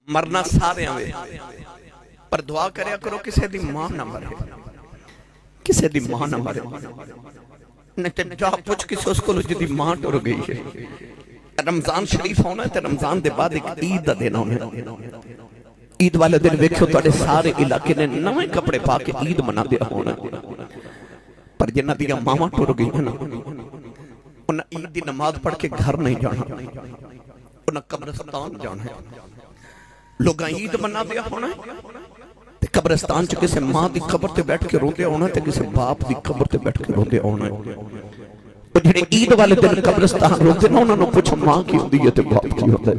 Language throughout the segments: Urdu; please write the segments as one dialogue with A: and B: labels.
A: مرنا سارے آوے پر دعا کریا کرو کسے دی ماں نہ مرے، کسے دی ماں نہ مرے۔ نہیں تے جا پوچھ کسے اس کو لو جدی ماں ٹر گئی ہے۔ رمضان شریف ہونا ہے تے رمضان دے بعد ایک عید دا دن ہونا ہے۔ عید والے دن ویکھو تواڈے سارے علاقے نے نویں کپڑے پا کے عید منا دیا ہونا ہے، پر جنہ دیا ماما ٹر گئی ہے نا انہاں عید دی نماز پڑھ کے گھر نہیں جانا، انہاں قبرستان جانا ہے۔ لوگاں عید منا دیا ہونا ہے تے قبرستان چ کسے ماں دی قبر تے بیٹھ کے روندے ہونا تے کسے باپ دی قبر تے بیٹھ کے روندے ہونا ہے۔ تو جڑے عید والے دن قبرستان روندے نا انہاں نوں پوچھو ماں کی ہوندی ہے تے باپ کی ہوندا ہے۔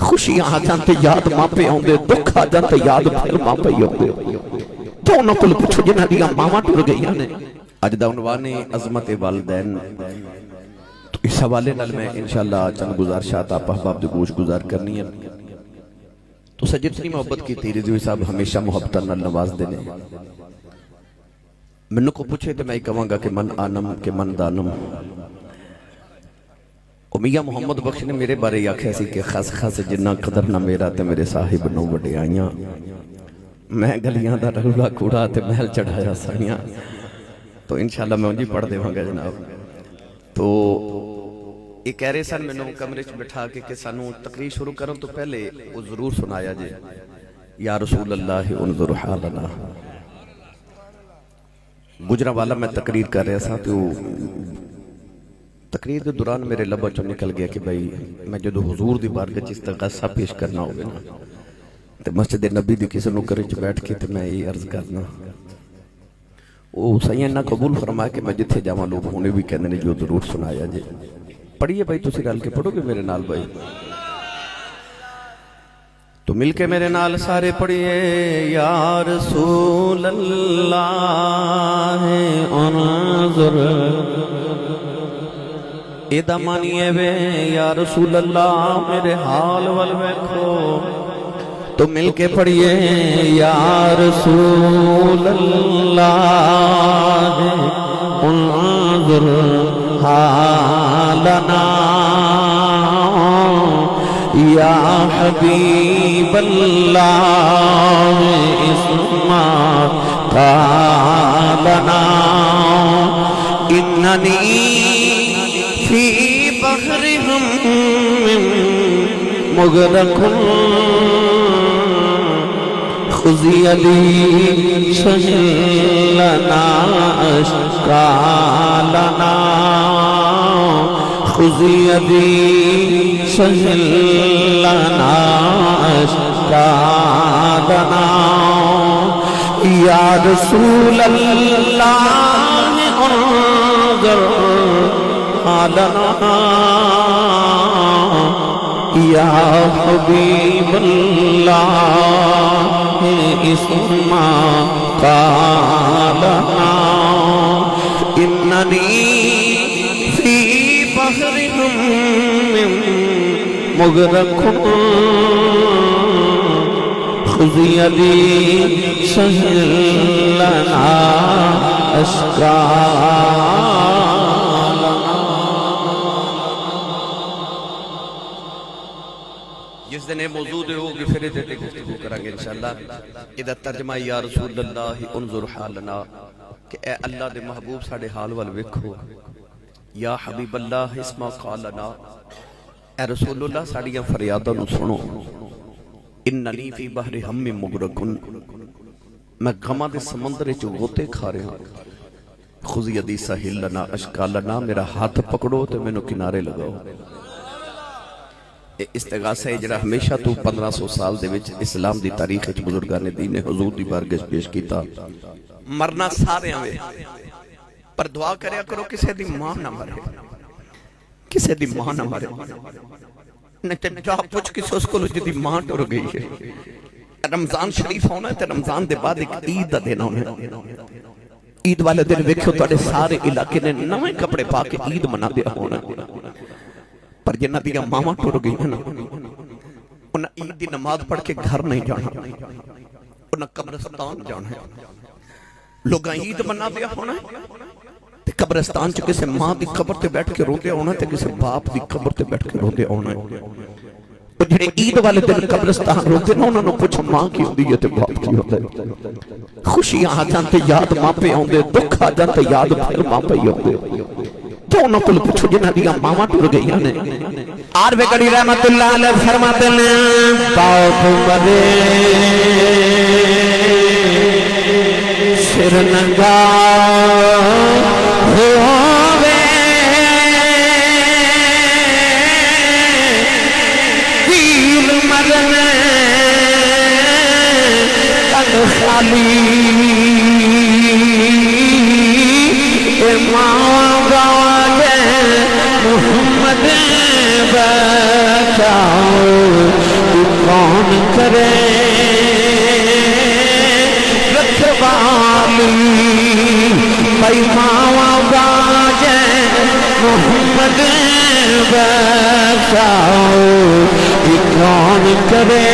A: خوشیاں آ جان تے یاد ماں پہ آوندے، دکھ آ جان تے یاد پھر ماں پہ آوندے۔ تو انہاں کول پوچھو جنہاں دیاں ماواں ٹر گئیاں نے۔ اج دا عنوان ہے عظمت والدین۔ تو اس حوالے نال میں انشاءاللہ چند گزارشات آپ احباب دی گوش گزار کرنی ہے۔ تو سجدنی محبت کی تیری رضوی صاحب ہمیشہ محبت نال نواز دینے۔ منو کو پوچھے تو میں کہوں گا کہ من آنم کہ من دانم۔ میاں محمد بخش نے میرے بارے یہ آکھیا سی کہ خاص خاص جنہ قدر نہ میرا تے میرے صاحب نو وڈے آئیاں، میں گلیاں دا رلہ کوڑا تے محل چڑھایا سائیاں۔ تو انشاءاللہ میں انجی پڑھ دے ہوں گا جناب۔ تو یہ کہہ رہے سن میں نے کمرے چ بٹھا کے کہ سانو تقریر شروع کروں تو پہلے وہ ضرور سنایا جے یا رسول اللہ انظر حالنا۔ گجرہ والا میں تقریر کر رہا سا تو تقریر کے دوران میرے لبا چو نکل گیا کہ بھائی میں جدو حضور دی بارگاہ استغاثہ پیش کرنا ہوگا نا تو مسجد نبی دی کسی نوکر وچ بیٹھ کے تو میں یہ عرض کرنا وہ سیاں نہ قبول فرمایا کہ میں جتھے جاواں لوگ ہونے بھی کہنے نے جو ضرور سنایا جے۔ پڑھیے بھائی تسی رل کے پڑھو گے میرے نال بھائی؟ تو مل کے میرے نال سارے پڑھیے یا رسول اللہ انظر۔ ایدہ مانیے وے یا رسول اللہ میرے حال والویکھو۔ تو مل کے پڑھیے یا رسول اللہ انظر حالنا یا حبیب اللہ اسمع قالنا اننی فی بحر ہم مغرق خذی لی سہل لنا اشکالنا خذی لی سہل لنا اشکالنا یا رسول اللہ انظر حالنا یا حبیب اللہ اسمع قالنا اننی فی بحر ہم مغرق خذی لی سہل لنا اشکالنا۔ جس دن موجود ہوگی پھر دیتے گفتگو کریں گے انشاءاللہ۔ ادھا ترجمہ یا رسول اللہ انظر حالنا کہ اے اللہ دے محبوب ساڑے حال والوکھو، یا حبیب اللہ اسمع قالنا اے رسول اللہ ساڑیاں فریادہ نو سنو، اننی فی بحر ہم مغرقن میں غمہ دے سمندر چو غوطے کھا رہے ہوں، خذ یدی سہل لنا اشکالنا میرا ہاتھ پکڑو تو میں نو کنارے لگاؤ۔ استغاثہ ہے جڑا ہمیشہ تو 1500 سال دے وچ اسلام دی تاریخ وچ بزرگان دین حضور دی بارگاہ پیش کیتا۔ مرنا سارے آوے پر دعا کریا کرو کسے دی ماں نہ مرے، کسے دی ماں نہ مرے۔ نہیں تے جا پوچھ کسے اس کو لو جدی ماں ٹر گئی ہے۔ رمضان شریف ہونا ہے تے رمضان دے بعد ایک عید دا دن ہونا ہے۔ عید والے دن ویکھو تواڈے سارے علاقے نے نویں کپڑے پا کے عید منا دیا ہونا ہے، پر جنہ دیا ماما ٹر گئی ہیں نا انہاں عید دی نماز پڑھ کے گھر نہیں جانا، انہاں قبرستان جانا ہے۔ لوگاں عید منا دیا ہونا ہے تے قبرستان چ کسے ماں دی قبر تے بیٹھ کے روندے ہونا تے کسے باپ دی قبر تے بیٹھ کے روندے ہونا ہے۔ وہ جڑے عید والے دن قبرستان روتے نا انہوں نے پوچھا ماں کی ہوندی ہے تے باپ کی ہوتا ہے. خوشیاں آ جانتے یاد ماں پہ ہوندے, دکھ آ جانتے یاد پھر ماں پہ ہوندے. تو انہوں کو پوچھو جنہ دیا ماما ٹر گئی نے. عارف گڑی رحمت اللہ علیہ فرماتے ہیں باپ مرے سر ننگا ہووے دل مرنے تن خالی ماں گاوے محمد بچاؤ کون کرے رکھوالی بھائی ماں گاجے محمد بچاؤ کون کرے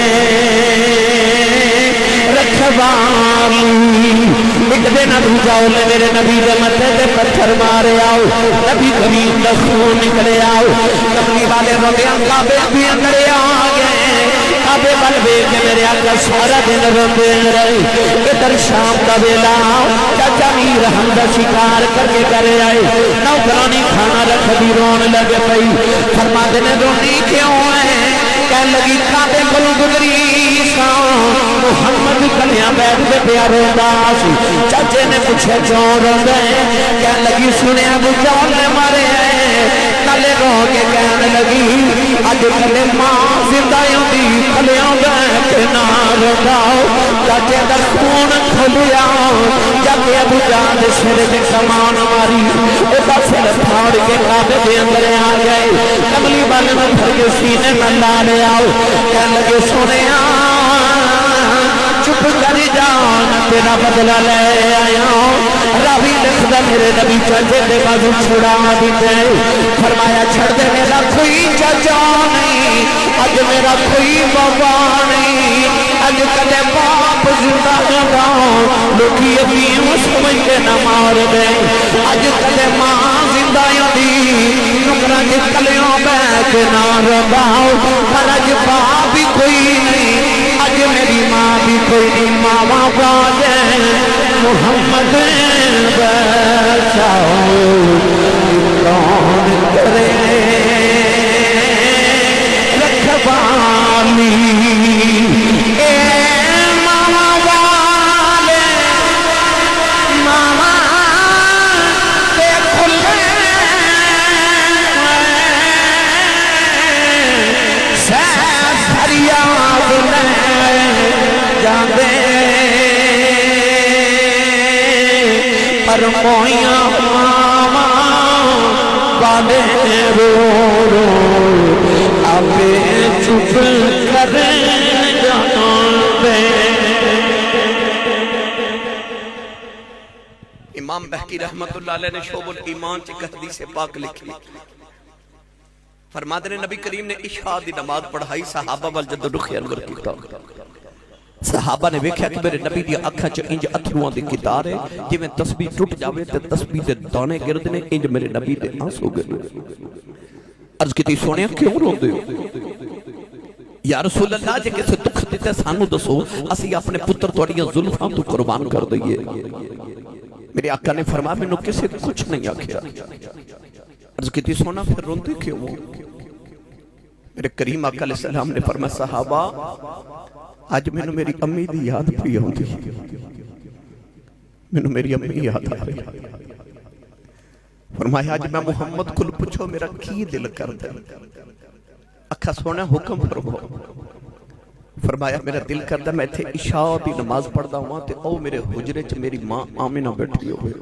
A: رکھوالی. ایک دن ابو جاؤ نے میرے نبی دے متھے تے پتھر مارے آؤ, نبی کریم دا خون نکلے آؤ, کملی والے روندے کعبے بھی اندر آ گئے. کعبے ول ویکھ کے میرے آقا سارا دن روندے رہے. ادھر شام دا ویلا چاچا میر حمزہ شکار کر کے گھر آئے, نوکرانی کھانا رکھ دی رون لگ پئی. فرماتے نے رونی کیوں ہے؟ کہنے لگی کعبے کولوں گزری محمد کلیاں بیٹھ کے پیا روندا سی. چاچے نے پوچھا کیوں روندا ہے؟ کہنے لگی سنیا ابو جہل نے مارے ہیں. کلے رو کے کہنے لگی اج کلے ماں زندہ ہوندی کلیاں بیٹھ کے نہ روندا. چاچے دا خون کھلیا جب ابو جہل سر تے کمان ماری او پاسے پھاڑ کے کعبے دے اندر آ گئے. کملی والے نے پھر کے سینے میں لا لے آؤ. کہنے لگے سنیا چپ کر جان تیرا بدلہ لے آیا ہوں. راوی لکھدا میرے نبی چاچے دے بازو چھڑا دیتے. فرمایا چھڑ دے میرا کوئی چاچا نہیں, اج میرا کوئی بابا نہیں, اج کدے باپ زندہ ہوگا لوکی یتیم سمجھ کے نہ مار دے. اج کدے ماں زندہ ہوندی نکراں دے کلیاں بیٹھ کے نہ روندا, پر اج باپ بھی کوئی نہیں, اج میری ماں بھی کوئی نہیں. ماما باجے محمد بچاؤ کون کرے رکھوالی. اے ماما والے ماما تے کھلے سیف فریاد لے جاندے پر موئیاں ماما والے رو رو آپے چپ کر جاندے. امام بہقی رحمت اللہ علیہ نے شعب الایمان چک حدیث پاک لکھی. فرماتے نے نبی کریم نے عشاء دی نماز پڑھائی, صحابہ وال جد رخ انور کیتا. صحابہ نے ویکھیا کہ میرے نبی دی اکھاں چ انج اتھرواں دی قطار ہے جویں تسبیح ٹوٹ جاوے تے تسبیح دے دانے گرد نے, انج میرے نبی دے آنسو گرے. عرض کیتی سونیا کیوں روندے ہو؟ یا رسول اللہ جے کسے دکھ دتے سانو دسو اسی اپنے پتر تواڈیاں زلفاں تو قربان کر دئیے. میرے آقا نے فرمایا مینوں کسے کچھ نہیں آکھیا. عرض کیتی سونا پھر روندے کیوں ہو؟ میرے کریم آقا علیہ السلام نے فرمایا صحابہ آج میں نے میری امی دی یاد پی ہوندی, میں نے میری امی یاد آ رہی. فرمایا آج میں محمد کو پوچھو میرا کی دل کر دے. اکھا سونا حکم فرمو. فرمایا میرا دل کر دے میں تھے عشاء دی نماز پڑھدا ہوں تے او میرے حجرے چ میری ماں آمنہ بیٹھی ہوئے.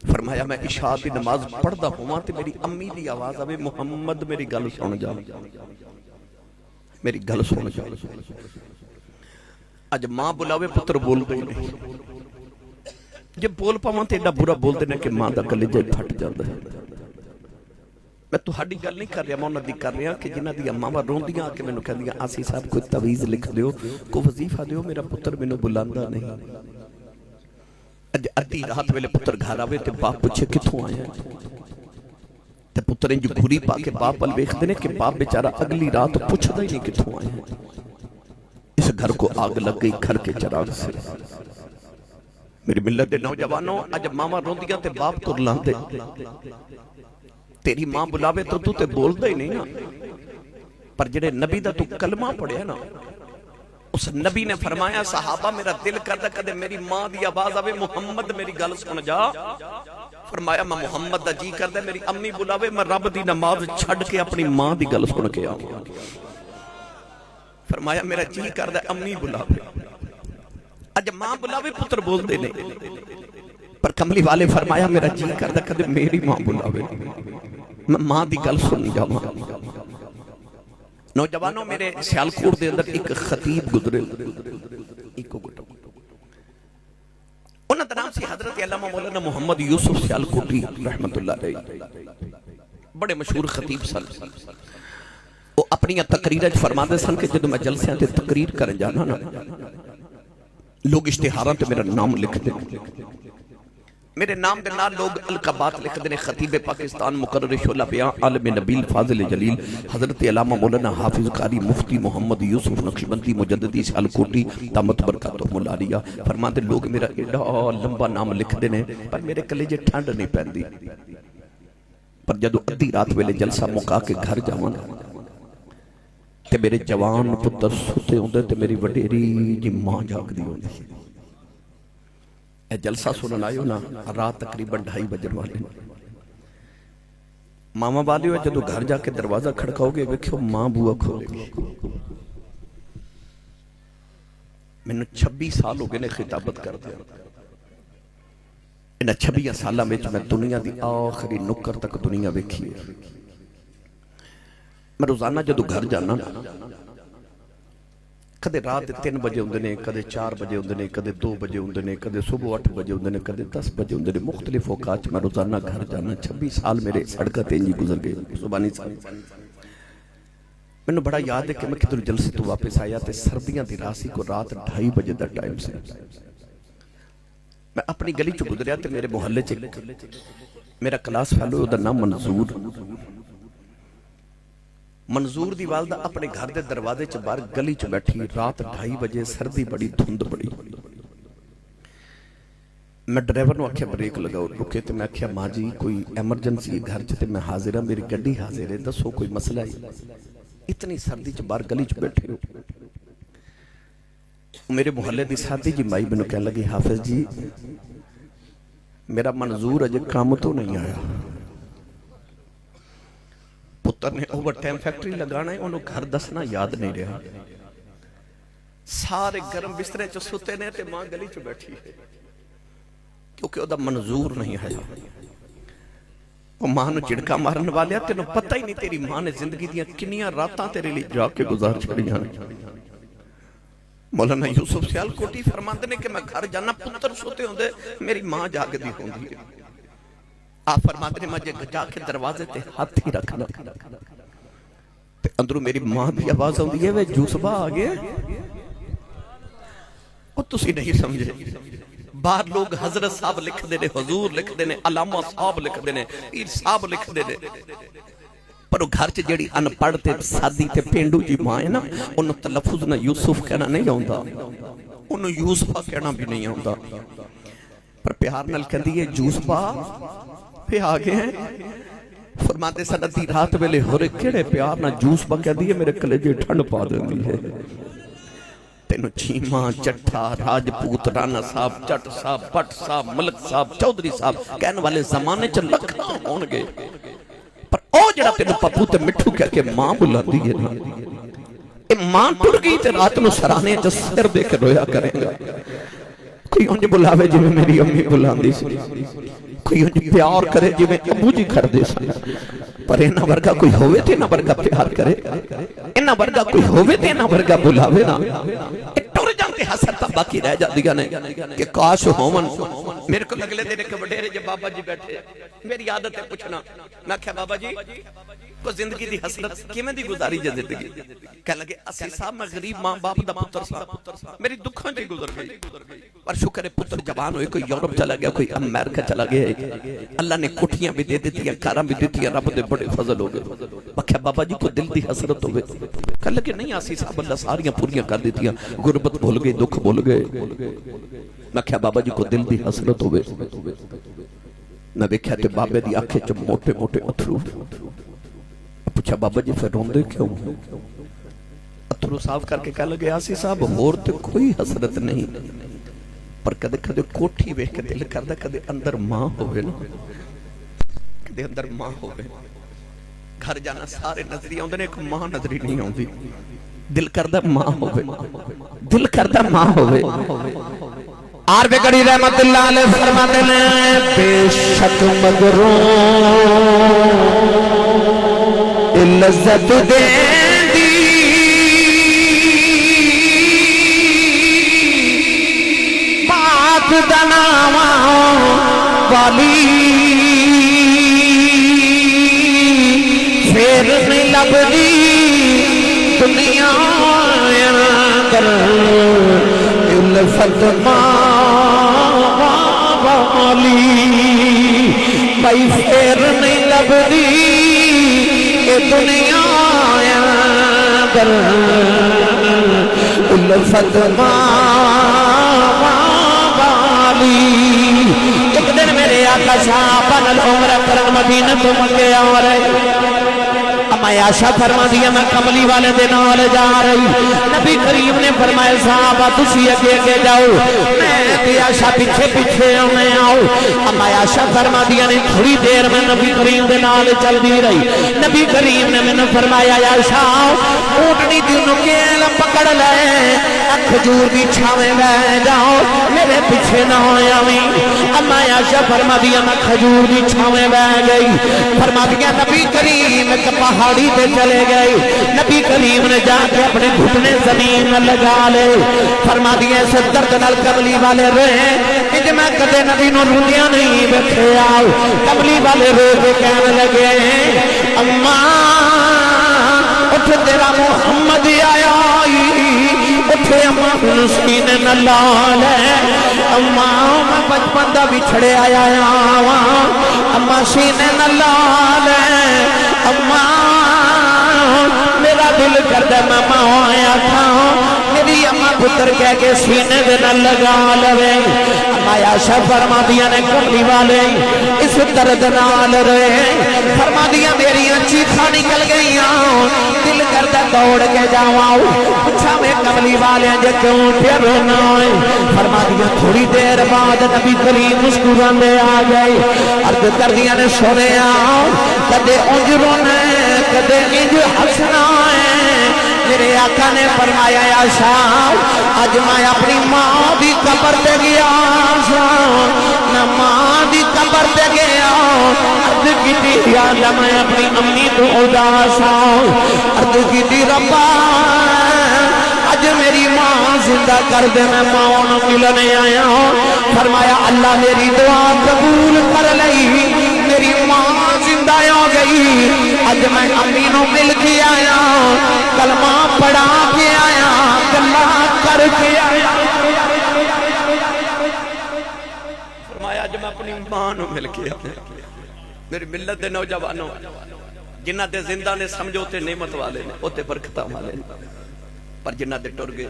A: فرمایا میں عشاء دی نماز پڑھدا ہوں تے میری امی دی آواز آوے محمد میری گل سن جا, میری گل سن جا. اج ماں بلاوے پتر بول دے نہیں, جب بول پاواں تے ایڈا برا بول دینا کہ ماں دا کلیجہ پھٹ جاندا ہے. میں تہاڈی گل نہیں کر رہا, میں انہاں دی کر رہا کہ جنہاں دی ماواں روندیاں کہ مینوں کہندیاں آسی صاحب کوئی تعویذ لکھ دیو, کوئی وظیفہ دیو, میرا پتر مینوں بلاندا نہیں. اج ادھی رات ویلے پتر گھر آوے تے باپ پوچھے کتھوں آیا, تے تے پتر انج گھری پا کے باپ ول ویکھدے نے کہ باپ بیچارہ اگلی رات پوچھدا ہی نہیں کتھوں آئے ہیں. اس گھر کو آگ لگ گئی گھر کے چراغ سے. میری ملت دے نوجوانوں اج ماما روندیاں تے باپ تر لاندے. تیری ماں بلاوے تو تے بولدا ہی نہیں نا. پر جڑے نبی دا تو کلمہ پڑھیا نا اس نبی نے فرمایا صحابہ میرا دل کردا کدے میری ماں دی آواز آوے محمد میری گل سن جا. فرمایا میں محمد دا جی کردا میری امی بلاوے میں رب دی نماز چھڈ کے اپنی ماں دی گل سن کے آواں. فرمایا میرا جی کردا امی بلاوے. اج ماں بلاوے پتر بول دے نہیں پر کملی والے فرمایا میرا جی کردا کدے میری ماں بلاوے میں ماں دی گل سن جاواں. نوجوانوں میرے سیالکوٹ دے اندر ایک خطیب گزرے انہاں دا نام سی حضرت علامہ مولانا محمد یوسف سیالکوٹی رحمت اللہ علیہ. بڑے مشہور خطیب سن. وہ اپنی تقریراں فرماندے سن کہ جدوں میں جلسیاں تے تقریر کرن جانا نا لوگ اشتہاراں تے میرا نام لکھ دے. میرے نام دے نال لوگ القابات لکھ دے. خطیب پاکستان مقرر شعلہ بیاں عالم نبیل فاضل جلیل حضرت علامہ مولانا حافظ قاری مفتی محمد یوسف نقشبندی مجددی سیالکوٹی دامت برکاتہم العالیہ فرماتے لوگ میرا ایڈا لمبا نام لکھ دے نے پر میرے کلیجے ٹھنڈ نہیں پیندی. پر جدو ادھی رات ویلے جلسہ مکا کے گھر جاواں تے میرے جوان پتر ستے ہوندے تے میری وڈیری جی ماں جاگ دی ہوندی. اے جلسہ سنن آئیو نا رات تقریباً 2:30 بجن والے. ماما والیو جدو گھر جا کے دروازہ کھڑکاؤ گے ویکھو ماں بوا کھولے گی. میں نے 26 سال ہو گئے نے خطابت کر دیا. انہاں 26 سالاں وچ میں دنیا دی آخری نکر تک دنیا ویکھی ہے. میں روزانہ جدو گھر جانا کدے رات 3 بجے ہوندے نے کدے 4 بجے ہوندے نے کدے 2 بجے ہوندے نے کدے صبح 8 بجے ہوندے نے کدے 10 بجے ہوندے نے. مختلف اوقات میں روزانہ گھر جانا. 26 سال میرے سڑکاں تے انجی گزر گئے. زبانی صاحب مینوں بڑا یاد ہے کہ میں کدھر جلسے تو واپس آیا تے سردیاں دی راسی کو رات 2:30 بجے دا ٹائم سے میں اپنی گلی چ گزریا تے میرے محلے چ میرا کلاس فیلو دا نام منظور دی والدہ اپنے گھر دے دروازے چ باہر گلی چ بیٹھی. رات 2:30 بجے سردی بڑی دھند بڑی. میں ڈرائیور نو آکھیا بریک لگاؤ رکے تے میں آکھیا ماں جی کوئی ایمرجنسی گھر چ تے میں حاضر ہاں میری گڈی حاضر ہے دسو کوئی مسئلہ ہے. اتنی سردی چ باہر گلی چ بیٹھے ہو. میرے محلے دی ساتھی جی مائی مینوں کہن لگی حافظ جی میرا منظور اجے کام تو نہیں آیا. پتر نے اوور ٹائم فیکٹری لگانا ہے انہوں گھر دسنا یاد نہیں رہا. سارے گرم بسترے چ ستے نے تے ماں گلی چ بیٹھی ہے کیونکہ او دا منظور نہیں ہے. وہ ماں نو چڑکا مارن والیا تینوں پتہ ہی نہیں تیری ماں نے زندگی دیاں کنیاں راتاں تیرے لیے جا کے گزار چھڑیاں. مولانا یوسف سیالکوٹی فرماندے نے کہ میں گھر جانا پتر سوتے ہوندے میری ماں جاگدی ہوندی ہے. آپ فرماتے ہیں مجھے جا کے دروازے تے ہاتھ ہی رکھنا تے اندروں میری ماں دی آواز ہوندی ہے وے جوسبا آ گئے. او تسی نہیں سمجھے باہر لوگ حضرت صاحب لکھ دے نے حضور لکھ دے نے علامہ صاحب لکھ دے نے پیر صاحب لکھ دے نے پر وہ گھر چ جیڑی ان پڑھ تے سادی تے پینڈو جی ماں ہے نا انہوں تلفظ نہ یوسف کہنا نہیں آوندا انہوں یوسفا کہنا بھی نہیں آوندا پر پیار نال کہندی ہے جوسبا پہ آگے ہیں. فرماتے سنتی رات ویلے ہورے کیڑے پیار نہ جوس با کہہ دیئے میرے کلیجے ٹھنڈ پا دیندی ہے. تینو چیمہ چٹھا راجپوت رانا صاحب چٹ صاحب بٹ صاحب ملک صاحب چودری صاحب کہنے والے زمانے چ لکھنا ہون گے پر او جڑا تینو پپو تے مٹھو کہہ کے ماں بلا دیئے نا اے ماں ٹر گئی تے رات نو سرانے جس سر دے کے رویا کریں گا. کوئی انج بلاوے جو میری امی بلان دی سی کوئی انج پیار کرے جو میں ابو جی کر دے سی پر اینا ورگا کوئی ہوئے تھے اینا ورگا پیار کرے اینا ورگا کوئی ہوئے تھے اینا ورگا بلاوے نا ٹور جانتے حسرتا باقی رہ جا دیا نے کہ کاش ہومن. میرے کو لگلے دینے کے وڈیرے جب بابا جی بیٹھے میری عادت ہے پوچھنا میں کہا بابا جی کو زندگی دی حسرت کیویں دی گزاری جے زندگی کہہ لگے اسی صاحب میں غریب ماں باپ دا پتر صاحب میری دکھاں چ گزر گئی پر شکر ہے پتر جوان ہوئے کوئی یورپ چلا گیا کوئی امریکہ چلا گیا اللہ نے کوٹھیاں بھی دے دیتی ہیں کاراں بھی دیتی ہیں رب دے بڑے فضل ہو گئے بکھیا بابا جی کو دل دی حسرت ہوئے کہہ لگے نہیں آسی صاحب اللہ ساریاں پوریاں کر دیتی ہیں غربت بھول گئی دکھ بھول گئے میں کہا بابا جی کو دل دی حسرت ہوئے میں دیکھا تے بابے دی آنکھیں چ موٹے موٹے اتھرو پوچھا بابا جی پھر روندے کیوں اتھرو صاف کر کے کہہ لگے آسی صاحب اور تے کوئی حسرت نہیں پر کدے کدے کوٹھی ویکھ کے دل کردا کدے اندر ماں ہوئے نا کدے اندر ماں ہوئے گھر جانا سارے نظری آندے نے ایک ماں نظری نہیں آندی دل کردہ ماں ہوئے دل کردہ ماں ہوئے آر بگڑی رحمت اللہ علیہ فرماتے ہیں بے شک مگروں لذت دین دی بات دناواں والی پھر نہیں لبدی دنیا اندر الفت والی بھائی پھر نہیں لبدی یہ دنیا اندر الفت والی ایک دن میرے آقا صاحب العمرہ کرن مدینہ تو مکے آ رہے اما عائشہ فرما دیا میں کملی والے دن نال جا رہی نبی کریم نے فرمایا صحابہ تسی اگے اگے جاؤ میں عائشہ پیچھے پیچھے میں آؤ اما عائشہ فرما دیا نے تھوڑی دیر میں نبی کریم دے نال چل دی رہی نبی کریم نے میں نے فرمایا عائشہ اونٹنی دی نکیل پکڑ لے کھجور دی چھاویں لے جاؤ میرے پیچھے نہ آویں اما عائشہ فرما دیا میں کھجور دی چھاویں لے گئی فرما دیا نبی کریم ایک پہاڑی تے چلے گئے نبی کریم نے جا کے اپنے گھٹنے زمین میں لگا لے فرما دیا سے درد نال کملی والے رہے کہ میں کدے نبی نو روندیاں نہیں بیٹھے آؤ کملی والے رو کے کہنے لگے اماں اٹھ تیرا محمد آیا اٹھے اماں سینے نہ لال اماں میں بچپن دا بچھڑے آیا اماں سینے نہ لال اماں میرا دل کردہ میں ماں آیا تھا میری اماں پتر کہہ کے سینے دے نہ لگا لوے اماں عائشہ فرما دیا نے کملی والے اس درد نال رہے فرما دیا میری چیخاں نکل گئیاں دل کردہ دوڑ کے جاؤں پوچھا میں کملی والے جے کیوں پھر رونا ہے فرما دیا تھوڑی دیر بعد نبی کریم مسکران دے آ گئے عرض کر دیا نے سونے آؤ کدے انج رونا ہے کدے انج ہنسنا ہے میرے آقا نے فرمایا عائشہ آج میں اپنی ماں دی قبر تے گیا نہ ماں دی قبر تے گیا عرض کی یا اللہ میں اپنی امی تو اداس عرض کی ربا آج میری ماں زندہ کر دے میں ماں نو ملنے آیا فرمایا اللہ میری دعا قبول کر لئی میری ماں زندہ ہو گئی آج میں امی نو مل کے آیا کلمہ پڑھا کے آیا کلمہ کر کے آیا فرمایا آج میں اپنی ماں نو مل کے آیا میری ملت دے نوجوانوں جنہ دے زندہ نے سمجھو تے نعمت والے نے اوتے برکتہ والے نے پر جنہ دے ٹر گئے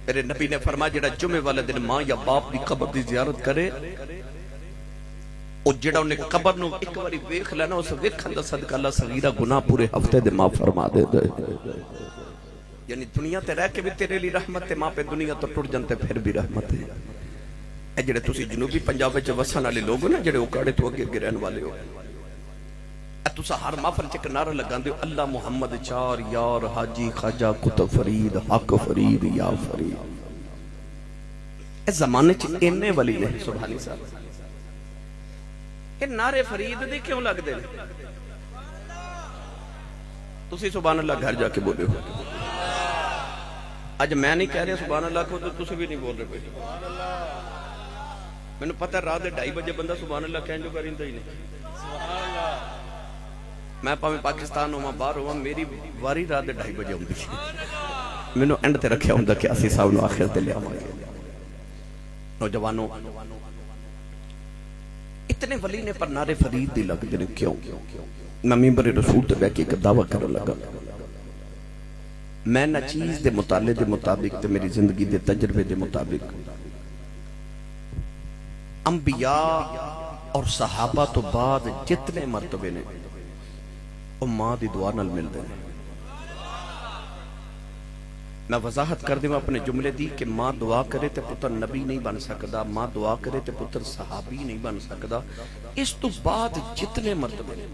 A: میرے نبی نے فرمایا جڑا جمعے والے دن ماں یا باپ دی قبر دی زیارت کرے او جڑا انہیں قبر نو ایک باری ویکھ لینا اس ویکھن دا صدقہ اللہ صغیرہ گناہ پورے ہفتے دے معاف فرما دے دے یعنی دنیا تے رہ کے بھی تیرے لیے رحمت ہے ماں پہ دنیا تو ٹر جانتے پھر بھی رحمت ہے اے جڑے تسی جنوبی پنجاب وچ وسن والے لوگ نا جڑے اوکاڑے تو اگے اگے رہن والے ہو تسا ہر محفل چ نعرہ لگاندے ہو اللہ محمد چار یار حاجی خواجہ کتب فرید حق فرید یا فرید اس زمانے چ اینے ولی نے سبحان اللہ یہ نعرے فرید دے کیوں لگ دے تسی سبحان اللہ گھر جا کے بولے ہو آج میں نہیں کہہ رہے سبحان اللہ کو تو تسی بھی نہیں بول رہے کوئی میں نے پتہ رات 2:30 بجے بندہ سبحان اللہ کہن جو کریندا ہی نہیں میں پاویں پاکستان ہوا باہر ہوا میری واری رات 2:30 بجے ہوندی سی مینوں اینڈ تے رکھیا ہوندا کہ اسی صاحب نو آخر تے لے آواں گے نوجوانوں اتنے ولی نے پر نعرے فرید دی لگ دے کیوں میں ممبر رسول تے بیٹھ کے ایک دعویٰ کرن لگا میں نہ چیز دے مطالعے دے مطابق تے میری زندگی دے تجربے دے مطابق انبیاء اور صحابہ تو بعد جتنے مرتبے نے وہ ماں دی دعا نال مل دے میں وضاحت کر دوں اپنے جملے دی کہ ماں دعا کرے تے پتر نبی نہیں بن سکدا ماں دعا کرے تے پتر صحابی نہیں بن سکدا اس تو بعد جتنے مرتبے نے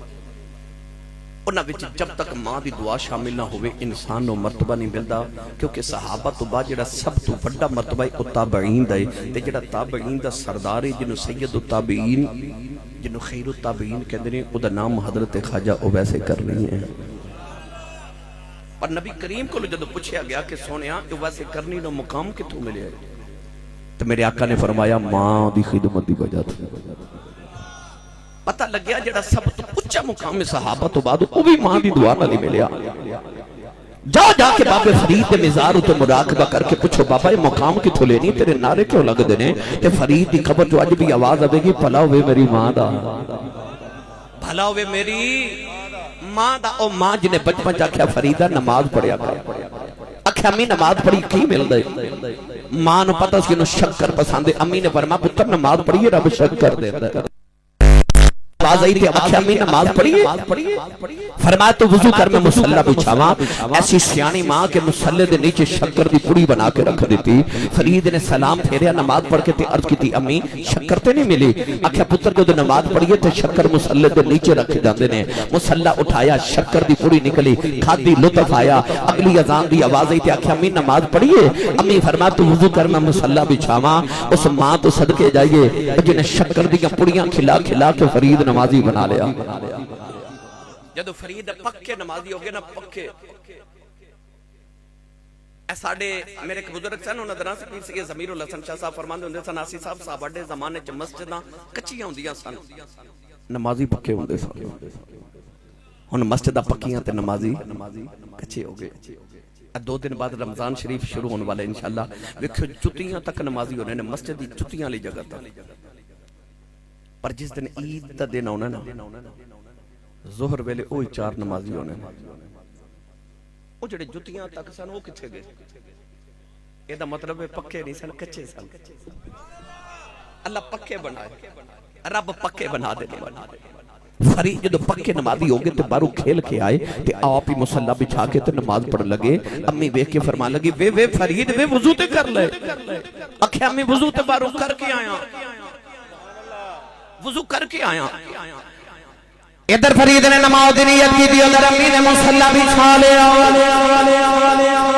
A: انہاں وچ جب تک ماں دی دعا شامل نہ ہوئے انسان نو مرتبہ نہیں ملدا کیونکہ صحابہ تو بعد جڑا سب تو بڑا مرتبہ ہے او تابعین دا ہے تے جڑا تابعین دا سردار ہے جنوں سید التابعین جنوں خیر التابعین کہندے نے او دا نام حضرت خواجہ اویس کرنی ہے اور نبی کریم کو جدو پوچھا گیا کہ سونیا اویس کرنی نو مقام کتوں ملے ہے تو میرے آقا نے فرمایا ماں دی خدمت دی وجہ تھی پتہ لگیا جڑا سب تو اچھا مقام صحابہ تو بعد وہ بھی ماں دی دعا نال ملیا جا کے بابے فرید دے مزار تے مراقبہ کر کے پوچھو بابا یہ مقام کتھوں لینی تیرے نعرے کیوں لگ دے نے تے فرید دی خبر جو اج بھی آواز آوے گی بھلا ہوئے میری ماں دا بھلا ہوئے میری ماں دا او ماں جنہیں بچپن جا کیا فریدہ نماز پڑھیا کریا اکھے امی نماز پڑھی کی مل دے ماں نو پتہ سی انہوں شکر پسندے امی نے فرمایا پتر نماز پڑھیے رب شکر دے باز آئی تھی اکھے امی نماز پڑھیے فرمایا تو وضو کر میں مسلح بچھاواں ایسی سیانی ماں کے مسلح دے نیچے شکر دی پوری بنا کے رکھ دیتی فرید نے سلام پھیریا نماز پڑھ کے تے عرض کی تھی امی شکر تے نہیں ملی اکھے پتر جو نماز پڑھیے تے شکر مسلح دے نیچے رکھ جاندے نے مسلح اٹھایا شکر دی پوری نکلی کھادی لطف آیا اگلی اذان دی آواز آئی تھی اکھے امی نماز پڑھیے امی فرمایا تو وضو کر میں مسلح بچھاواں اس ماں تو صدقے جائیے جنہیں شکر دی پوریاں کھلا کھلا کے فرید نمازی بنا لیا جدو فرید پکے نمازی ہو گئے نا پکے ساڑے میرے ایک بزرگ سے انہوں نے دران سے پیر سے ضمیر الحسن شاہ صاحب فرماندے ہوندے سن آسی صاحب صاحب بڑے زمانے چ مسجداں کچیاں ہوندیاں سن نمازی پکے ہوندے سن ہن مسجداں پکیاں تے نمازی کچے ہو گئے 2 دن بعد رمضان شریف شروع ہونے والے انشاءاللہ ویکھو جتیاں تک نمازی ہونے نے مسجد دی جتیاں لی جگہ تک پر جس دن عید دا دن ہونا نا ظہر ویلے اوہی 4 نمازی ہونے وہ جڑے جتیاں تک سن وہ کتھے گئے یہ دا مطلب ہے پکے نہیں سن کچے سن اللہ پکے بنائے رب پکے بنا دے فرید جدو پکے نمازی ہو گئے تے بارو کھیل کے آئے تے آپ ہی مسلح بچھا کے تے نماز پڑھ لگے امی ویکھ کے فرمان لگی وے فرید وے وضو تے کر لے اکھے امی وضو تے بارو کر کے آیا وضو کر کے آیا ادھر فرید نے نماز نیت کی تھی ادھر امی نے مسلح بچھا لیا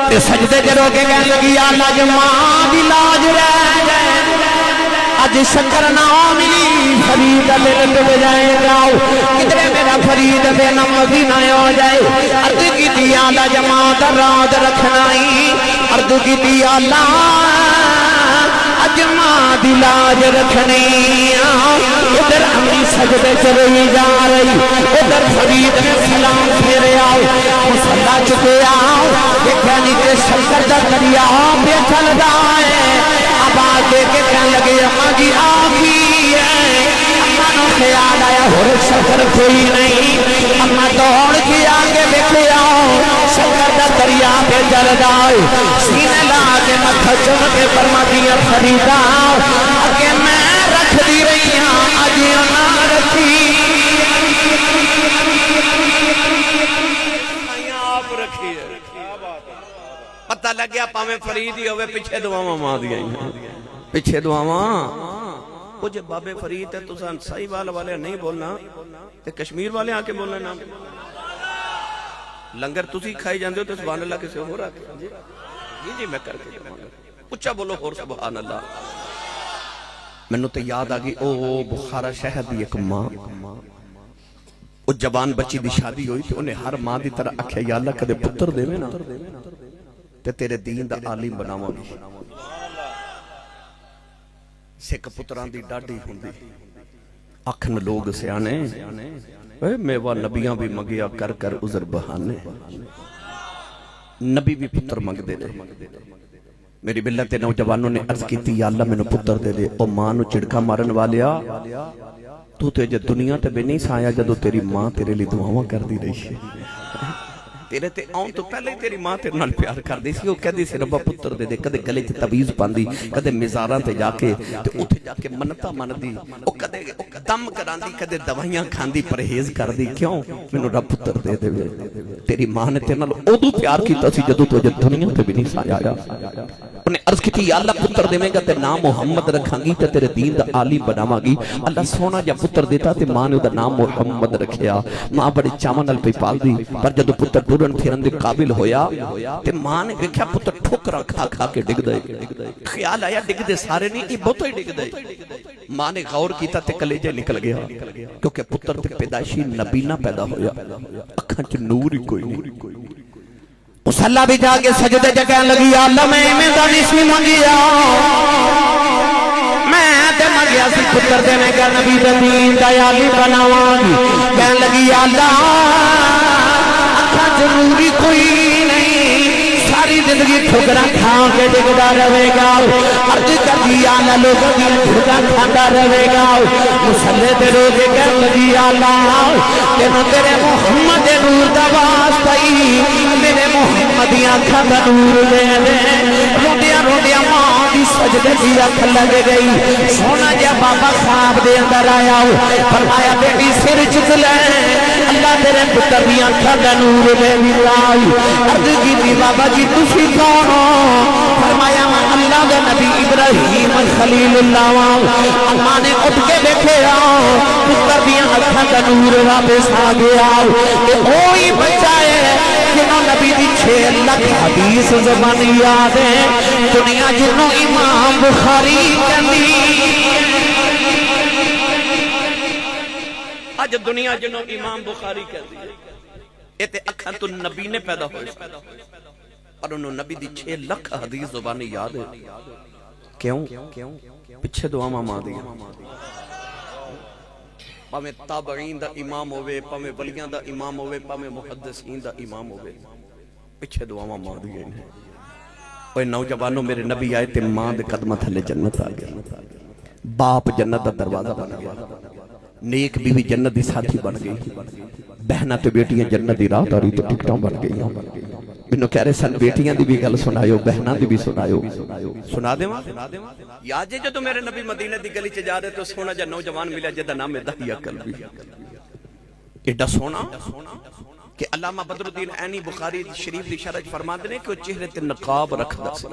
A: تے سجدے تے رو کے کہنے لگی یا اللہ جو ماں دی لاج رہ جائے اج شکر نہ ملی فرید دل تے جائے جاؤ کدھر میرا فرید بے نمازی نہ ہو جائے عرض کی تھی یا اللہ جماعت رات رکھنائی عرض کی تھی یا اللہ اج ماں دی لاج رکھنی ادھر امی سجدے چلی جا رہی ادھر فرید نے سلام پھیرے آؤ مسلح چکے آؤ دیکھا نیچے شکر دا دریا پہ چل جائے اب آگے کے کہنے لگے اماں جی آگی ہے اماں نو خیال آیا اور شکر کوئی نہیں اماں دوڑ کے آگے دیکھے آؤ شکر دا دریا پہ چل جائے سینے لا کے متھا چم کے فرما دیا فریدا آگے میں رکھ دی رہی ہاں آج نہ رکھی آپ رکھی ہے پتہ لگیا پاویں فرید ہی ہوئے پیچھے دعاواں ماں دیا پیچھے دعاواں وہ جب بابے فرید ہے تو صحیح والے نہیں بولنا تے کشمیر والے آ کے بولنا نام لنگر تسی کھائی جاندے ہو تو سبحان اللہ کسے ہو رہا جی میں کر کے اچھا بولو اور سبحان اللہ میں نے تو یاد آگئی او بخارا شہر دی ایک ماں او جوان بچی دی شادی ہوئی تھی انہیں ہر ماں دی طرح اکھیا یا اللہ کدے پتر دے میں نا تے تیرے دین دا عالم بناواں گی سکھ پتران دی ڈاڈی ہوندی اکھن لوگ سیانے میوا نبیاں بھی منگیا کر کر عذر بہانے نبی بھی پتر منگ دے دے میری ملت نوجوانوں نے عرض کی تھی یا اللہ میں نے پتر دے دے او ماں نو چڑکا مارن والیا تو تے جے دنیا تے بھی نہیں سایا جدو تیری ماں تیرے لی دعاواں کر دی رہی ہے تیرے تے آؤں تو پہلے تیری ماں تیرے نال پیار کر دی سی وہ کہہ دی سی ربا پتر دے دے کدے گلے تے تویز پاندی کدے مزاراں تے جا کے تے اوتھے جا کے منتا من دی او کدے دم کراندی کدے دوائیاں کھاندی پرہیز کر دی کیوں مینوں رب پتر دے دے تیری ماں نے تیرے نال اودوں پیار کیتا سی جدوں تو دنیا تے بھی نہیں سایا انہیں عرض کی تھی یا اللہ پتر دے میں گا تے نام محمد رکھاں گی تے تیرے دین دا عالم بناواں گی اللہ سونا جب پتر دیتا تے ماں نے دا نام محمد رکھیا ماں بڑے چاواں نال پئی پال دی پر جدوں پتر ٹرن پھرن دے قابل ہویا تے ماں نے ویکھیا پتر ٹھوکراں کھا کھا کے ڈگ دے خیال آیا ڈگ دے سارے نہیں یہ بہت ہی ڈگ دے ماں نے غور کیتا تے کلیجے نکل گیا کیونکہ پتر تے پیدائشی نبینا پیدا ہویا اکھاں چ نور ہی کوئی نہیں مسلح بھی جا کے سجدے جگہ لگی اللہ میں دانشی منگیا میں تے منگیا سی پتر دے میں کہ نبی دے دین دا عالم بناواں گی کہن لگی اللہ اکھاں ضروری کوئی نہیں ساری زندگی ٹھکراں کھا کے ڈگدا رہے گا عرض کر دیا اللہ لوگوں کی ٹھکراں کھاتا رہے گا مسلح تے رو کے کہن لگی اللہ تینوں تیرے محمد نور دا واسطہ میرے محمدیاں کھا دا نور دے دے روڈیاں روڈیاں ماں دی سجدے دی رکھ لگ گئی سونا جا بابا خواب دے اندر آیا فرمایا بیٹی سر چک لے اللہ تیرے پتر دی آنکھاں دا نور دے دی لائی عرض کی تھی بابا جی تسی کون ہو فرمایا میں اللہ دا نبی ابراہیم خلیل اللہ اللہ نے اٹھ کے دیکھے پتر دی آنکھاں دا نور واپس آ گیا کہ کوئی بچہ ہے جنہوں نبی دی 6 لاکھ حدیث زبان یاد ہے دنیا جنہوں امام بخاری کہندی آج دنیا جنہوں امام بخاری کہندی یہ تے اکھاں تو نبی نے پیدا ہوئے اور انہوں نبی دی 6 لاکھ حدیث زبان یاد ہے کیوں پچھے دعا ماں دیا پاویں تابعین دا امام ہوئے پاویں ولیاں دا امام ہوئے پاویں محدثین دا امام ہوئے پچھے دعاواں ماں دی گئی اوے نوجوانوں میرے نبی آئے تے ماں دے قدمہ تھلے جنت آ گیا باپ جنت دا دروازہ بن گیا نیک بیوی جنت دی ساتھی بن گئی بہناں تے بیٹیاں جنت دی راہ داری تے ٹکٹاں بن گئی مینوں کہہ رہے سن بیٹیاں دی بھی گل سنایو بہناں دی بھی سنایو سنا دیواں یا جے جو میرے نبی مدینے دی گلی چ جا رہے تو سونا جا نوجوان ملا جدا نام ہے دہیا قلبی ایڈا سونا کہ علامہ بدر الدین عینی بخاری شریف دی شرح فرماتے ہیں کہ وہ چہرے تے نقاب رکھدا سی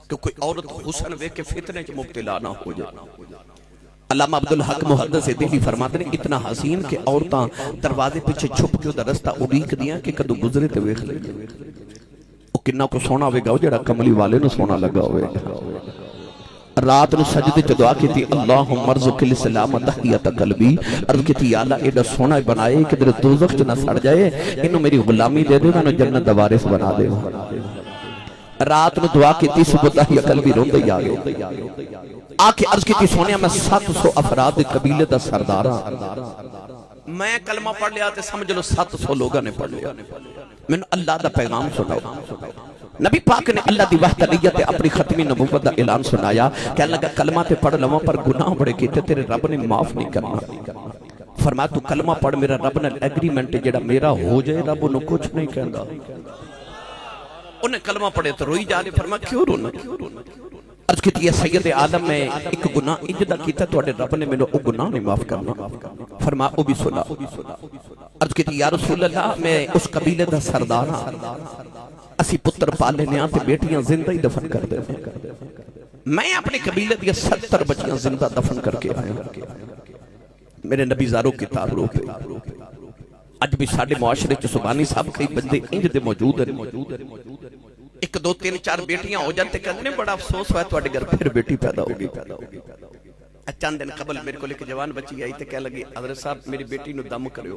A: کہ کوئی عورت حسن ویکھ کے فتنے چ مبتلا نہ ہو جائے علامہ عبدالحق محدث دہلی فرماتے ہیں اتنا حسین کہ عورتاں دروازے پیچھے چھپ کے ادھر رستہ اڑیک دیاں کہ کدو گزرے تے ویکھ لے او کنا کو سونا ہوئے گا جڑا کملی والے نو سونا لگا ہوئے گا رات نو سجدے چ دعا کیتی اللہم ارزق الاسلام تحیت قلبی عرض کیتی یا اللہ ایڈا سونا بنائے کہ در دوزخ چ نہ سڑ جائے انہوں میری غلامی دے دے میں جنت دا وارث بنا دے رات نو دعا کیتی صبح تحیت قلبی روندے ہی آ گئے آکے عرض کی تھی سونیا میں 700 افراد قبیلے دا سرداراں میں کلمہ پڑھ لیا تے سمجھ لو 700 لوگاں نے پڑھ لیا میں نے اللہ دا پیغام سناؤ نبی پاک نے اللہ دی وحدانیت اپنی ختمی نبوت دا اعلان سنایا کہ اللہ کا کلمہ تے پڑھ لواں پر گناہ بڑے کیتے تیرے رب نے معاف نہیں کرنا فرمایا تو کلمہ پڑھ میرا رب نے ایگریمنٹ جڑا میرا ہو جائے رب انہوں کچھ نہیں کہندا انہیں کلمہ پڑھے تو روئی جا رہے فرمایا کیوں رونا عرض کی تھی سید عالم میں ایک گناہ اجدہ کیتا تو اڑے رب نے میں نے او گناہ نہیں معاف کرنا فرمایا او بھی سنا عرض کی تھی یا رسول اللہ میں اس قبیلے دا سردارہ اسی پتر پالے نے آتے بیٹیاں زندہ ہی دفن کر دے میں اپنے قبیلے دیا 70 بچیاں زندہ دفن کر کے آیا میرے نبی زاروں کی تارو پہ اج بھی ساڑھے معاشرے چھ سبانی صاحب کئی بندے انج دے موجود ہیں ایک دو تین چار بیٹیاں ہو جاتے کہنے بڑا افسوس ہوا ہے تو اڈے گھر پھر بیٹی پیدا ہوگی چند دن قبل میرے کو لے کے جوان بچی آئی تے کہہ لگی حضرت صاحب میری بیٹی نو دم کریو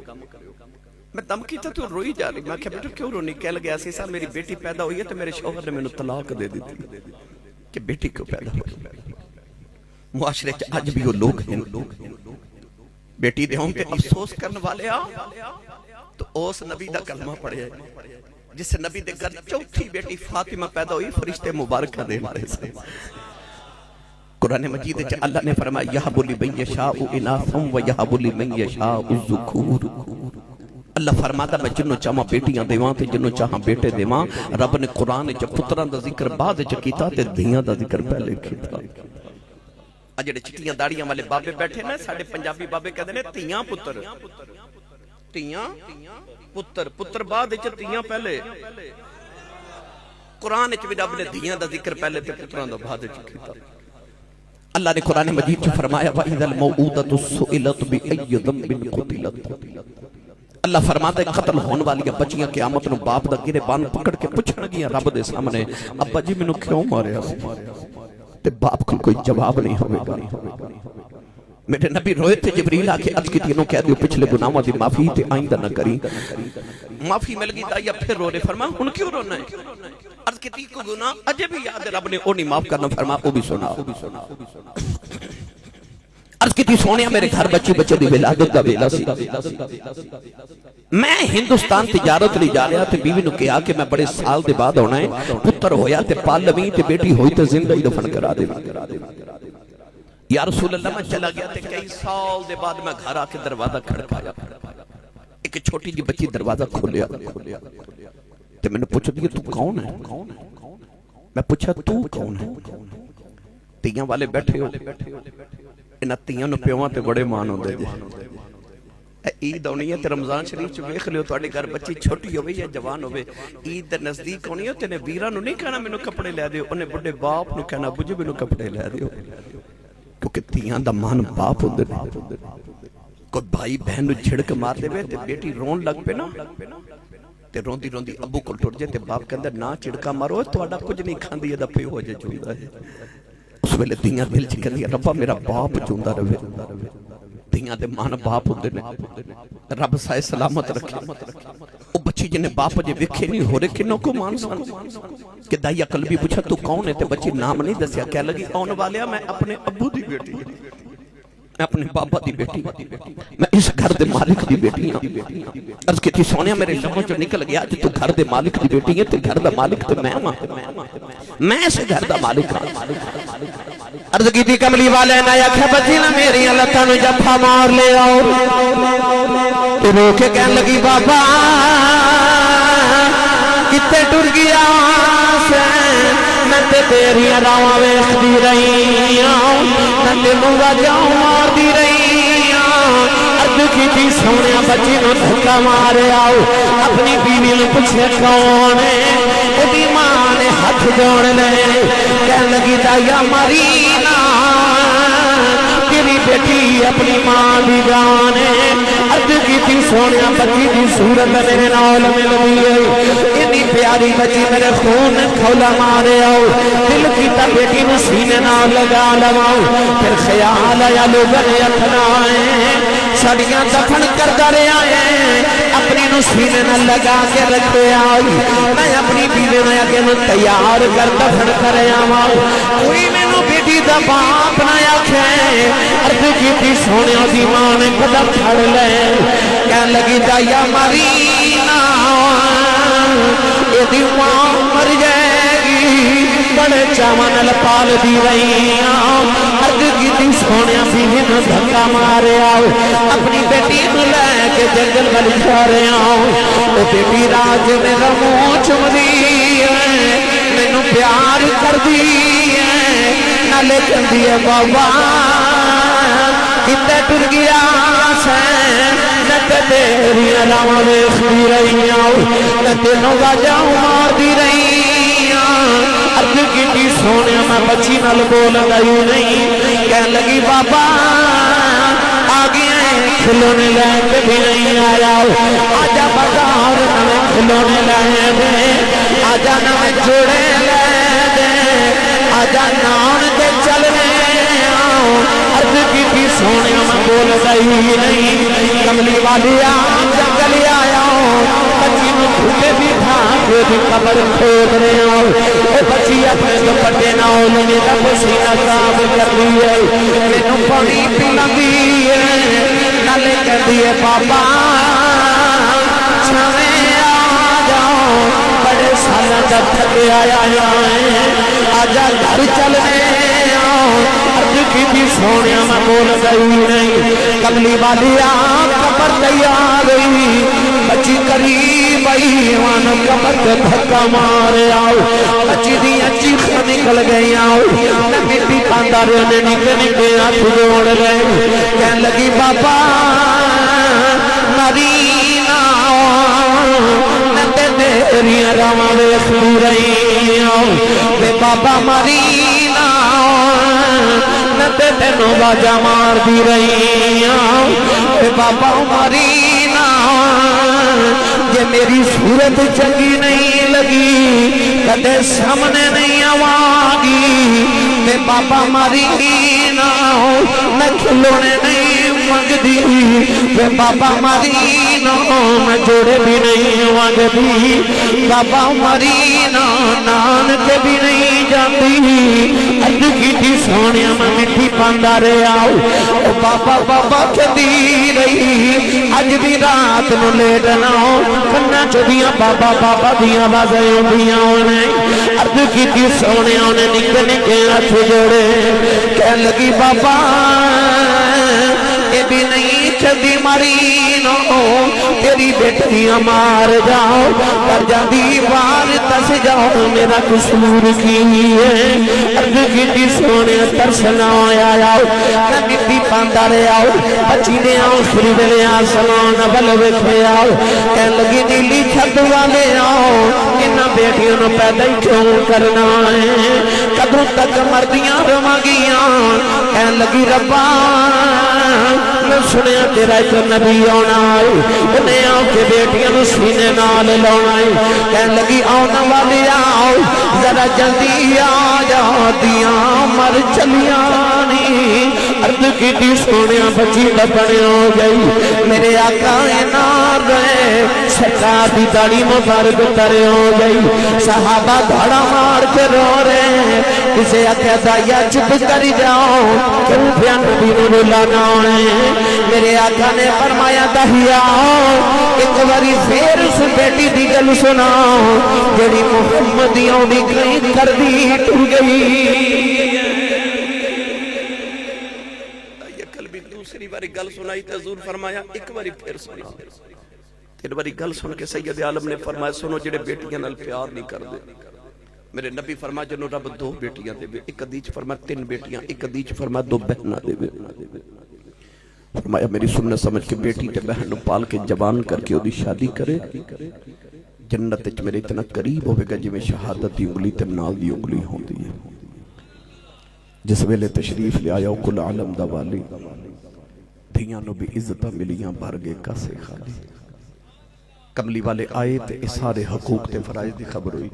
A: میں دم کی تھا تو روئی جا رہی میں کہا بیٹا کیوں رونی کہہ لگے ایسی صاحب میری بیٹی پیدا ہوئی ہے تو میرے شوہر نے میں نے طلاق دے دی تھی کہ بیٹی کیوں پیدا ہوئی معاشرے آج بھی وہ لوگ ہیں بیٹی دے ہوں تے افسوس کرنے والے آ تو اس نبی دا کلمہ پڑھے جس نبی دے گھر چوتھی بیٹی فاطمہ پیدا ہوئی فرشتے مبارکہ دے مارے سے قرآن مجید جا اللہ نے فرمایا یہب لمن یشاء اناثا ویہب لمن یشاء الذکور اللہ فرماتا میں جنوں چاہاں بیٹیاں دیواں تے جنوں چاہاں بیٹے دیواں رب نے قرآن جا پتران دا ذکر بعد جا کیتا تے دھیاں دا ذکر پہلے کیتا اجڑے چٹیاں داڑیاں والے بابے بیٹھے نا ساڑھے پنجابی بابے کہتے ہیں تیاں پتر تیاں پتر پتر بعد جا تیاں پہلے قرآن جا بھی رب نے دھیاں دا ذکر پہلے تے پتران دا بعد جا کیتا اللہ نے قرآن مجید جو فرمایا وَإِذَا الْمَوْعُودَةُ سُئِلَتْ بِأَيِّ ذَنبٍ قُتِلَتْ اللہ فرماتا ہے قتل ہون والی بچیاں قیامت نو باپ دا گرے بان پکڑ کے پوچھن گیا رب دے سامنے ابا جی مینوں کیوں ماریا تے باپ کو کوئی جواب نہیں ہوئے گا میرے نبی روئے تھے جبریل آکے عرض کی تینوں کہہ دیو پچھلے گناہوں دی معافی تے آئندہ نہ کری معافی مل گئی دائیا پھر رو رہے فرما ان کیوں رونا ہے عرض کی تین کو گناہ اجے بھی یاد ہے رب نے او نہیں معاف کرنا فرما او بھی سنا عرض کی تھی سونیا میرے گھر بچے دی ولادت دا ویلا سی میں ہندوستان تجارت لی جا رہا تے بیوی نو کہا کہ میں بڑے سال دے بعد ہونا ہے پتر ہویا تے پال لویں تے بیٹی ہوئی تے زندہ ہی دفن کرا دے یا رسول اللہ میں چلا گیا تے کئی سال دے بعد میں گھر آ کے دروازہ کھڑکایا ایک چھوٹی جی بچی دروازہ کھولیا تے میں نے پوچھا دیا تو کون ہے میں پوچھا تو کون ہے تیاں والے بیٹھے ہو انہاں تیاں نو پیواں تے بڑے مان ہوندے جے عید ہونی ہے تے رمضان شریف چ ویکھ لیو تہاڈے گھر بچی چھوٹی ہوے یا جوان ہوے عید دے نزدیک ہونی ہے تے نے ویراں نو نہیں کہنا مینوں کپڑے لے دیو اونے بڑے باپ نو کہنا ابو جی مینوں کپڑے لے دیو کیونکہ تیاں دا مان باپ ہوندے نے کوئی بھائی بہن نو جھڑک مار دے تے بیٹی رون لگ پے نا تے روندی روندی ابو کول ٹر جے تے باپ کہندا نہ چڑکا مارو تہاڈا کچھ نہیں کھاندی اے دا پیو ہو جے چوندا ہے اس ویلے تیاں دل چ کہندی ربا میرا باپ چوندا رہے تیاں دے مان باپ ہوندے نے رب سائے سلامت رکھے او بچی جنے باپ جے ویکھے نہیں ہو رہے کنوں کو مان سن کہ دائیا قلبی پوچھا تو کون ہے تے بچی نام نہیں دسیا کہہ لگی اون والیا میں اپنے ابو دی بیٹی میں اپنے بابا دی بیٹی میں اس گھر دے مالک دی بیٹی ہاں عرض کی تھی سونیا میرے لبوں چ نکل گیا کہ تو گھر دے مالک دی بیٹی ہے تے گھر دا مالک تے میں اس گھر دا مالک ہاں عرض کی تھی کملی والے نہ آکھیا بچی نہ میری لتاں نو جفا مار لے آؤ تو رو کے کہن لگی بابا کتے ٹر گیا سے میں تے تیری راواں ویکھدی رہی ہاں میں تینوں واجاں ماردی رہی ہاں عرض کی تھی سونیا بچی نو دھکا مارے آؤ اپنی بیوی نو پوچھے کون ہے اودی ماں نے ہاتھ جوڑ لے کہن لگی دایا مرینا تیری بیٹی اپنی ماں دی جان ہے عرض کی تھی سونیا بچی دی صورت میرے نال مل گئی اتنی پیاری بچی میرے خون کھولا مارے آؤ دل کی تا بیٹی نو سینے نال لگا لواؤ پھر خیال آیا لوگ نے اپنائے سڑیاں دفن کرتا رہا ہے اپنی نو سینے نہ لگا کے رکھے آئی میں اپنی بیوی میں اگے نو تیار کر دفن کرے آواں کوئی مینوں بیٹی دا باپ نہ آکھے عرض کیتی سونیا دی ماں نے قدم پھڑ لے کہن لگی دایا مرینا اے دی ماں مر جائے گی بڑے چاواں نال پال دی رہی عرض کیتی سونیا بیوی نو دھکا مارے آؤ اپنی بیٹی نو لے کے جنگل ول جا رہے او بیٹی راج میرا منہ چوم دی ہے مینوں پیار کر دی ہے نالے کہندی ہے بابا کتے ٹر گیا سے میں تے تیری راواں ویکھدی رہی ہوں میں تینوں واجاں ماردی رہی ہوں عرض کیتی سونیا میں بچی نال بول گئی نہیں کہن لگی بابا آ گئے کھلونے لے کے بھی نہیں آیا آجا بازار نوے کھلونے لے دے آجا نوے جوڑے لے دے آجا نان دے چلنے عرض کی سونیا میں بول گئی نہیں کملی والی جنگل آیا بچی میں کھلے بھی تھا کوئی قبر کھود رہے ہوں بچی اپنے دوپٹے نال میرا پسینہ صاف کر دی ہے مینوں پانی پلا دی ہے کہندی ہے بابا چھویں آ جاؤ بڑے سالاں دا تھکے آیا ہے آجا گھر چلنے عرض کی بھی سونیا میں بول گئی نہیں کملی والی قبر تیار ہوئی بچی قریب آئی وان قبر تے دھکا مارے آؤ بچی دی چیخاں نکل گئی آؤ مٹی پاندا رہنے نکل نکلے ہاتھ جوڑ گئے کہنے لگی بابا مرینا نتے تیری راواں ویکھدی رہی آؤ بابا مرینا نتے تینوں باجا مار دی رہی اے بابا مرینا جے میری صورت چنگی نہیں لگی کدے سامنے نہیں آواگی اے بابا مرینا میں کھلونے نہیں منگدی اے بابا مرینا میں جوڑے بھی نہیں منگدی بابا مرینا نان کے بھی نہیں جاندی عرض کی سونیا میں مٹی پاندا رہے آؤ بابا بابا کہتی رہی اج بھی رات نو لیٹنا کنا چودیاں بابا بابا دیاں بازیں ہوندیاں انہیں عرض کی سونیا انہیں نکے نکے ہاتھ جوڑے کہنے لگی بابا اے بھی نہیں چلدی مرینو تیری بیٹیاں مار جاؤ پر جاندی بار تس جاؤ میرا قصور کی ہے عرض کی سونے ترسنا آیا آؤ مٹی پاندا رہے آؤ بچی نے آؤ سریدے آسمان بل ویکھے آؤ کہنے لگی نیلی چھت والے آؤ انہاں بیٹیوں نو پیدا ہی کیوں کرنا ہے کدوں تک مردیاں رواگیاں کہنے لگی ربا میں سنیا تیرا ایک نبی آنا ہے انہیں آؤ کے بیٹیاں نو سینے نال لانا ہے کہنے لگی آنا والی آؤ ذرا جلدی آ جا دیاں مر چلیاں عرض کی سونیا بچی لبنے ہو گئی میرے آقا نار رہے سرکار دی داڑھی مبارک ترے ہو گئی صحابہ دھڑا مار کے رو رہے کسے آقا دایا چپ کر جاؤ کیوں پیا نبی نو رلانا ہے میرے آقا نے فرمایا دہیا ایک باری پھر اس بیٹی دی گل سنا جڑی محمدیوں دی کہیں کر دی ٹر گئی دوسری باری گل سنائی تے حضور فرمایا ایک باری پھر سنا تین باری گل سن کے سید عالم نے فرمایا سنو جڑے بیٹیاں نال پیار نہیں کر دے میرے نبی فرمایا جنوں رب دو بیٹیاں دے ایک حدیث فرمایا تین بیٹیاں ایک حدیث فرمایا دو بہناں دے فرمایا میری سنت سمجھ کے بیٹی تے بہن نو پال کے جوان کر کے اودی شادی کرے جنت وچ میرے اتنا قریب ہوے گا جویں شہادت دی انگلی تے نال دی انگلی ہوندی ہے جس ویلے تشریف لے آیا کل عالم دا والی دھیاں نو بھی عزتاں ملیاں بھر گئے کاسے خالی کملی والے آئے تے سارے حقوق تے فرائض دی خبر ہوئی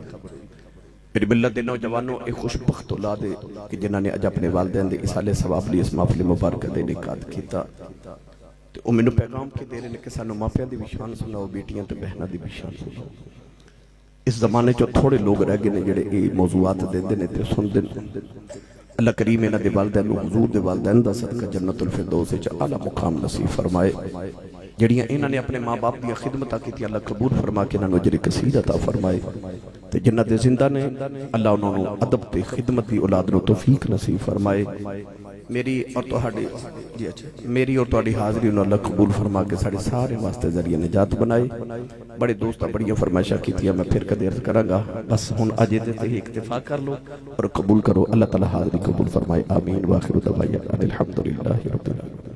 A: میری ملت دے نوجوانوں ایک خوش بخت اولاد ہے کہ جنہاں نے اج اپنے والدین دے اصالے ثواب لی اس محفل مبارکہ دے نکات کیتا تے او مینوں پیغام کے دے رہے نے کہ سانو ماپیاں دی بھی شان سناؤ بیٹیاں تے بہناں دی بھی شان سناؤ اس زمانے چ تھوڑے لوگ رہ گئے نے جڑے اے موضوعات دیندے نے تے سندے نے اللہ کریم انہاں دے والدین نو حضور دے والدین دا صدقہ جنت الفردوس وچ اعلی مقام نصیب فرمائے جڑیاں انہاں نے اپنے ماں باپ دی خدمت کیتی اللہ قبول فرما کے انہاں نو اجر کثیر عطا فرمائے تے جنت دے زندہ نے اللہ انہاں نو ادب تے خدمت دی اولاد نو توفیق نصیب فرمائے میری اور تہاڈی جی اچھا میری اور تہاڈی حاضری نو اللہ قبول فرما کے ساڈے سارے واسطے ذریعہ نجات بنائے بڑے دوستاں بڑیاں فرمائشاں کیتیاں میں پھر کدی عرض کراں گا بس ہن اج دے تے اکتفا کر لو اور قبول کرو اللہ تعالی حاضری قبول فرمائے آمین واخر دعوانا الحمدللہ رب العالمین